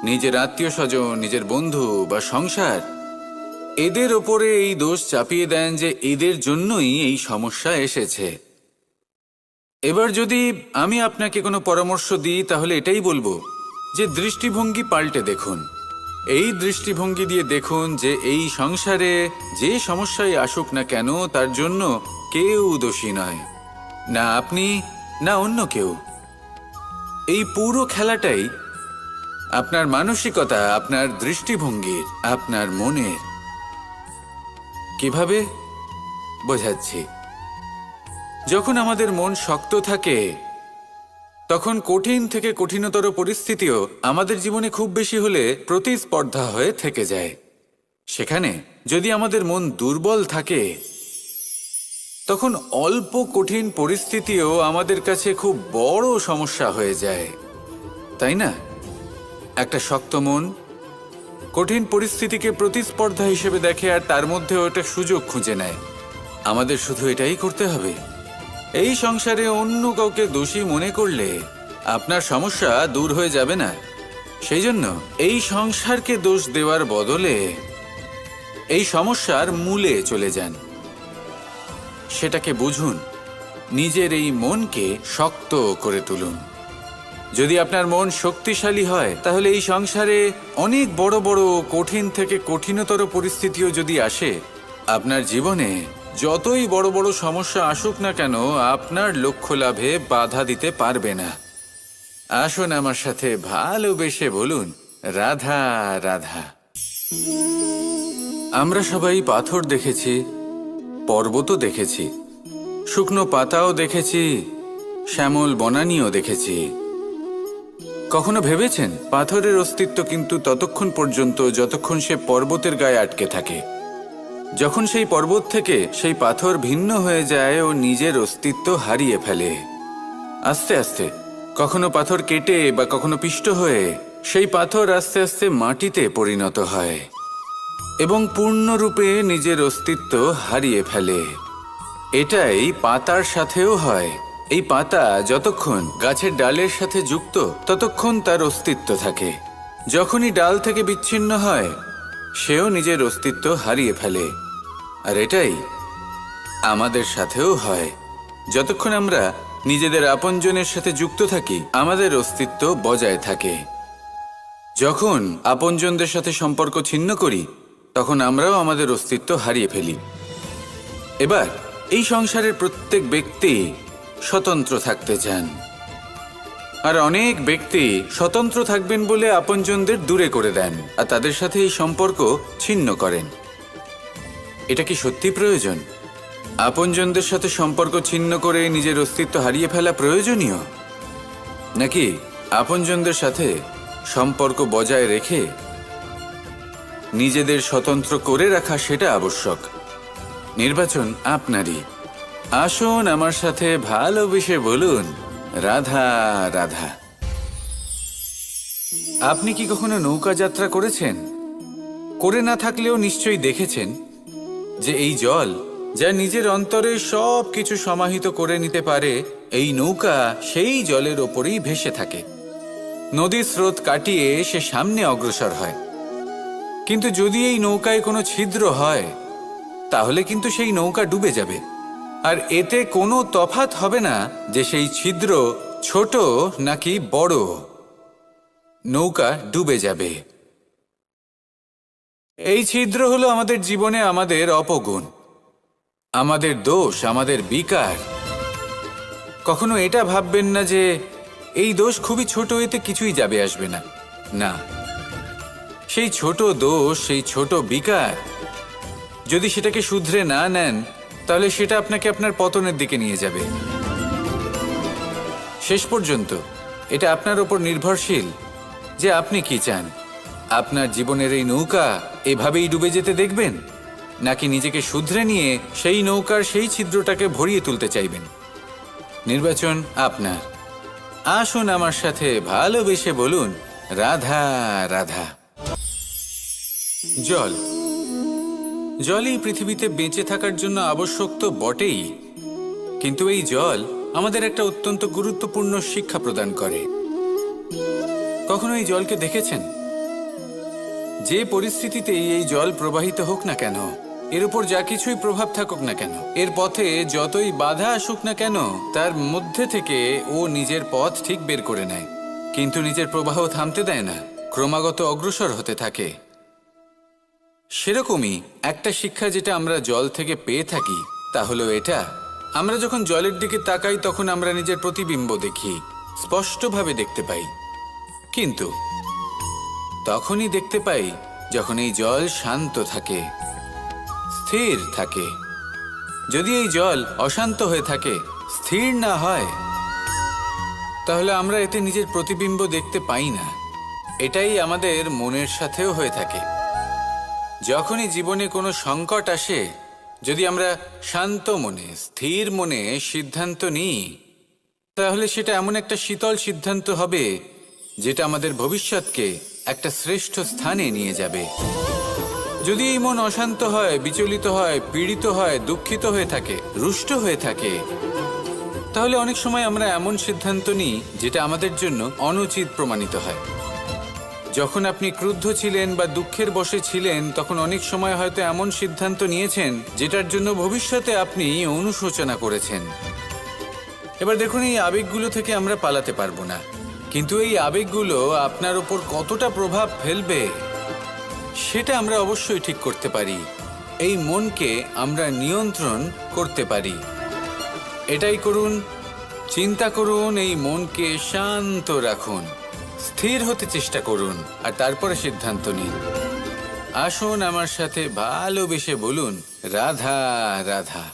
নিজের আত্মীয় স্বজন, নিজের বন্ধু বা সংসার এদের ওপরে এই দোষ চাপিয়ে দেন যে এদের জন্যই এই সমস্যা এসেছে। এবার যদি আমি আপনাকে কোনো পরামর্শ দিই তাহলে এটাই বলবো যে দৃষ্টিভঙ্গি পাল্টে দেখুন। এই দৃষ্টিভঙ্গি দিয়ে দেখুন যে এই সংসারে যে সমস্যাই আসুক না কেন তার জন্য কেউ দোষী নয়, না আপনি না অন্য কেউ। এই পুরো খেলাটাই আপনার মানসিকতা, আপনার দৃষ্টিভঙ্গির, আপনার মনের। কিভাবে বোঝাচ্ছি? যখন আমাদের মন শক্ত থাকে তখন কঠিন থেকে কঠিনতর পরিস্থিতিও আমাদের জীবনে খুব বেশি হলে প্রতিস্পর্ধা হয়ে থেকে যায়। সেখানে যদি আমাদের মন দুর্বল থাকে, তখন অল্প কঠিন পরিস্থিতিও আমাদের কাছে খুব বড় সমস্যা হয়ে যায়, তাই না? একটা শক্ত মন কঠিন পরিস্থিতিকে প্রতিস্পর্ধা হিসেবে দেখে আর তার মধ্যে ওটা সুযোগ খুঁজে নেয়। আমাদের শুধু এটাই করতে হবে। এই সংসারে অন্য কাউকে দোষী মনে করলে আপনার সমস্যা দূর হয়ে যাবে না। সেই জন্য এই সংসারকে দোষ দেওয়ার বদলে এই সমস্যার মূলে চলে যান, সেটাকে বুঝুন, নিজের এই মনকে শক্ত করে তুলুন। যদি আপনার মন শক্তিশালী হয়, তাহলে এই সংসারে অনেক বড় বড় কঠিন থেকে কঠিনতর পরিস্থিতিও যদি আসে, আপনার জীবনে যতই বড় বড় সমস্যা আসুক না কেন, আপনার লক্ষ্য লাভে বাধা দিতে পারবে না। আসুন আমার সাথে ভালোবেসে বলুন, রাধা রাধা। আমরা সবাই পাথর দেখেছি, পর্বতও দেখেছি, শুকনো পাতাও দেখেছি, শ্যামল বনানীও দেখেছি। কখনো ভেবেছেন পাথরের অস্তিত্ব কিন্তু ততক্ষণ পর্যন্ত যতক্ষণ সে পর্বতের গায়ে আটকে থাকে। যখন সেই পর্বত থেকে সেই পাথর ভিন্ন হয়ে যায় ও নিজের অস্তিত্ব হারিয়ে ফেলে। আস্তে আস্তে কখনো পাথর কেটে বা কখনো পিষ্ট হয়ে সেই পাথর আস্তে আস্তে মাটিতে পরিণত হয় এবং পূর্ণরূপে নিজের অস্তিত্ব হারিয়ে ফেলে। এটাই পাতার সাথেও হয়। এই পাতা যতক্ষণ গাছের ডালের সাথে যুক্ত ততক্ষণ তার অস্তিত্ব থাকে। যখনই ডাল থেকে বিচ্ছিন্ন হয়, সেও নিজের অস্তিত্ব হারিয়ে ফেলে। আর এটাই আমাদের সাথেও হয়। যতক্ষণ আমরা নিজেদের আপনজনের সাথে যুক্ত থাকি, আমাদের অস্তিত্ব বজায় থাকে। যখন আপনজনদের সাথে সম্পর্ক ছিন্ন করি, তখন আমরাও আমাদের অস্তিত্ব হারিয়ে ফেলি। এবার এই সংসারের প্রত্যেক ব্যক্তি স্বতন্ত্র থাকতে চান, আর অনেক ব্যক্তি স্বতন্ত্র থাকবেন বলে আপনজনদের দূরে করে দেন আর তাদের সাথে এই সম্পর্ক ছিন্ন করেন। এটা কি সত্যি প্রয়োজন? আপনজনদের সাথে সম্পর্ক ছিন্ন করে নিজের অস্তিত্ব হারিয়ে ফেলা প্রয়োজনীয়, নাকি আপনজনদের সাথে সম্পর্ক বজায় রেখে নিজেদের স্বতন্ত্র করে রাখা সেটা আবশ্যক? নির্বাচন আপনারই। আসুন আমার সাথে ভালোবেসে বলুন, রাধা রাধা। আপনি কি কখনো নৌকা যাত্রা করেছেন? করে না থাকলেও নিশ্চয়ই দেখেছেন যে এই জল যা নিজের অন্তরে সব কিছু সমাহিত করে নিতে পারে, এই নৌকা সেই জলের ওপরেই ভেসে থাকে। নদীর স্রোত কাটিয়ে সে সামনে অগ্রসর হয়। কিন্তু যদি এই নৌকায় কোনো ছিদ্র হয়, তাহলে কিন্তু সেই নৌকা ডুবে যাবে। আর এতে কোনো তফাৎ হবে না যে সেই ছিদ্র ছোট নাকি বড়, নৌকা ডুবে যাবে। এই ছিদ্র হলো আমাদের জীবনে আমাদের অপগুণ, আমাদের দোষ, আমাদের বিকার। কখনো এটা ভাববেন না যে এই দোষ খুবই ছোট, এতে কিছুই যাবে আসবে না। না, সেই ছোট দোষ, সেই ছোট বিকার যদি সেটাকে শুধরে না নেন, তাহলে সেটা আপনাকে আপনার পতনের দিকে নিয়ে যাবে। শেষ পর্যন্ত এটা আপনার ওপর নির্ভরশীল যে আপনি কি চান। আপনার জীবনের এই নৌকা এভাবেই ডুবে যেতে দেখবেন, নাকি নিজেকে শুধরে নিয়ে সেই নৌকার সেই ছিদ্রটাকে ভরিয়ে তুলতে চাইবেন? নির্বাচন আপনার। আসুন আমার সাথে ভালোবেসে বলুন, রাধা রাধা। জল, জলই পৃথিবীতে বেঁচে থাকার জন্য আবশ্যক তো বটেই, কিন্তু এই জল আমাদের একটা অত্যন্ত গুরুত্বপূর্ণ শিক্ষা প্রদান করে। কখনো এই জলকে দেখেছেন? যে পরিস্থিতিতেই এই জল প্রবাহিত হোক না কেন, এর উপর যা কিছুই প্রভাব থাকুক না কেন, এর পথে যতই বাধা আসুক না কেন, তার মধ্যে থেকে ও নিজের পথ ঠিক বের করে নেয়, কিন্তু নিজের প্রবাহ থামতে দেয় না, ক্রমাগত অগ্রসর হতে থাকে। সেরকমই একটা শিক্ষা যেটা আমরা জল থেকে পেয়ে থাকি, তা হলো এটা: আমরা যখন জলের দিকে তাকাই, তখন আমরা নিজের প্রতিবিম্ব দেখি, স্পষ্টভাবে দেখতে পাই। কিন্তু তখনই দেখতে পাই যখন এই জল শান্ত থাকে, স্থির থাকে। যদি এই জল অশান্ত হয়ে থাকে, স্থির না হয়, তাহলে আমরা এতে নিজের প্রতিবিম্ব দেখতে পাই না। এটাই আমাদের মনের সাথেও হয়ে থাকে। যখনই জীবনে কোনো সংকট আসে, যদি আমরা শান্ত মনে, স্থির মনে সিদ্ধান্ত নিই, তাহলে সেটা এমন একটা শীতল সিদ্ধান্ত হবে যেটা আমাদের ভবিষ্যৎকে একটা শ্রেষ্ঠ স্থানে নিয়ে যাবে। যদি এই মন অশান্ত হয়, বিচলিত হয়, পীড়িত হয়, দুঃখিত হয়ে থাকে, রুষ্ট হয়ে থাকে, তাহলে অনেক সময় আমরা এমন সিদ্ধান্ত নিই যেটা আমাদের জন্য অনুচিত প্রমাণিত হয়। যখন আপনি ক্রুদ্ধ ছিলেন বা দুঃখের বশে ছিলেন, তখন অনেক সময় হয়তো এমন সিদ্ধান্ত নিয়েছেন যেটার জন্য ভবিষ্যতে আপনি অনুশোচনা করেছেন। এবার দেখুন, এই আবেগগুলো থেকে আমরা পালাতে পারবো না, কিন্তু এই আবেগগুলো আপনার উপর কতটা প্রভাব ফেলবে সেটা আমরা অবশ্যই ঠিক করতে পারি। এই মনকে আমরা নিয়ন্ত্রণ করতে পারি। এটাই করুন, চিন্তা করুন, এই মনকে শান্ত রাখুন, স্থির হতে চেষ্টা করুন, আর তারপরে সিদ্ধান্ত নিন। আসুন আমার সাথে ভালোবেসে বলুন, রাধা রাধা।